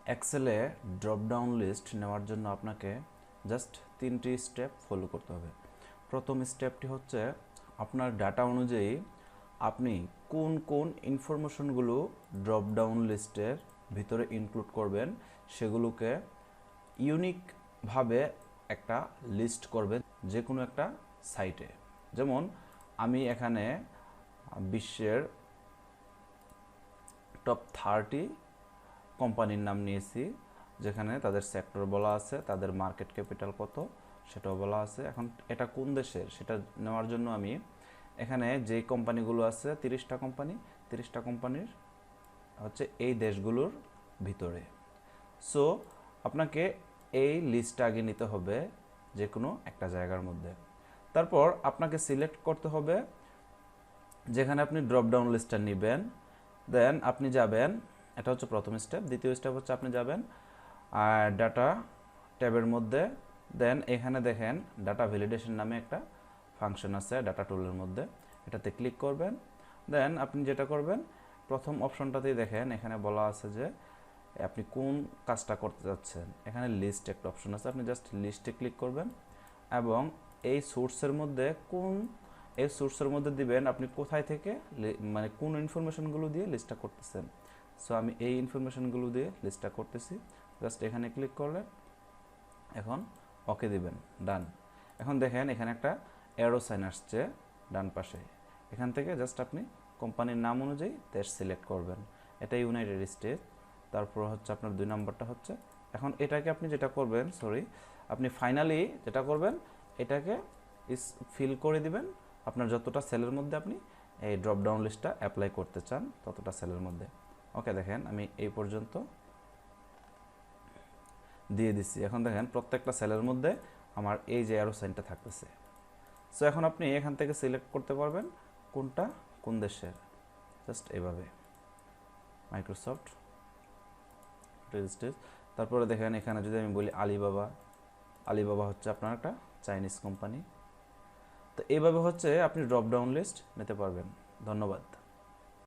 এক্সেলে dropdown list নেওয়ার জন্য আপনাকে জাস্ট 3টি স্টেপ ফলো করতে হবে। প্রথম স্টেপটি হচ্ছে আপনার ডাটা অনুযায়ী আপনি কোন কোন ইনফরমেশনগুলো ড্রপডাউন লিস্টের ভিতরে ইনক্লুড করবেন সেগুলোকে ইউনিকভাবে একটা লিস্ট করবেন যে কোনো একটা সাইটে। যেমন আমি এখানে বিশ্বের টপ 30 কোম্পানির নাম নিয়েছি, যেখানে তাদের সেক্টর বলা আছে, তাদের মার্কেট ক্যাপিটাল কত সেটাও বলা আছে। এখন এটা কোন দেশের সেটা নেওয়ার জন্য আমি এখানে যে কোম্পানিগুলো আছে 30টা কোম্পানির হচ্ছে এই দেশগুলোর ভিতরে। সো আপনাকে এই লিস্টটা আগে নিতে হবে যে কোনো একটা জায়গার মধ্যে। তারপর আপনাকে সিলেক্ট করতে হবে যেখানে আপনি ড্রপডাউন লিস্টটা নেবেন। দেন আপনি যাবেন, এটা হচ্ছে প্রথম স্টেপ। দ্বিতীয় স্টেপ হচ্ছে আপনি যাবেন ডাটা ট্যাবের মধ্যে। দেন এখানে দেখেন ডাটা ভ্যালিডেশন নামে একটা ফাংশন আছে ডাটা টুলের মধ্যে, এটাতে ক্লিক করবেন। দেন আপনি যেটা করবেন, প্রথম অপশনটাতেই দেখেন এখানে বলা আছে যে আপনি কোন কাজটা করতে যাচ্ছেন। এখানে লিস্ট একটা অপশন আছে, আপনি জাস্ট লিস্টে ক্লিক করবেন এবং এই সোর্সের মধ্যে দিবেন আপনি কোথায় থেকে মানে কোন ইনফরমেশনগুলো দিয়ে লিস্টটা করতেছেন। সো আমি এই ইনফরমেশনগুলো দিয়ে লিস্টটা করতেছি। জাস্ট এখানে ক্লিক করলেন, এখন ওকে দিবেন, ডান। এখন দেখেন এখানে একটা অ্যারো সাইন আসছে ডান পাশে, এখান থেকে জাস্ট আপনি কোম্পানির নাম অনুযায়ী দেশ সিলেক্ট করবেন। এটা ইউনাইটেড স্টেট। তারপর হচ্ছে আপনার 2 নম্বরটা হচ্ছে, এখন এটাকে আপনি যেটা করবেন, আপনি ফাইনালি যেটা করবেন এটাকে ফিল করে দিবেন আপনার যতটা সেলের মধ্যে আপনি এই ড্রপডাউন লিস্টটা অ্যাপ্লাই করতে চান ততটা সেলের মধ্যে। ওকে, দেখেন আমি এই পর্যন্ত দিয়ে দিচ্ছি। এখন দেখেন প্রত্যেকটা সেলের মধ্যে আমার এই যে অ্যারো সাইনটা থাকতেছে। সো এখন আপনি এখান থেকে সিলেক্ট করতে পারবেন কোনটা কোন দেশের, জাস্ট এইভাবে মাইক্রোসফট রেজিস্ট্রেজ। তারপরে দেখেন এখানে যদি আমি বলি আলিবাবা হচ্ছে আপনার একটা চাইনিজ কোম্পানি। তো এইভাবে হচ্ছে আপনি ড্রপডাউন লিস্ট নিতে পারবেন। ধন্যবাদ।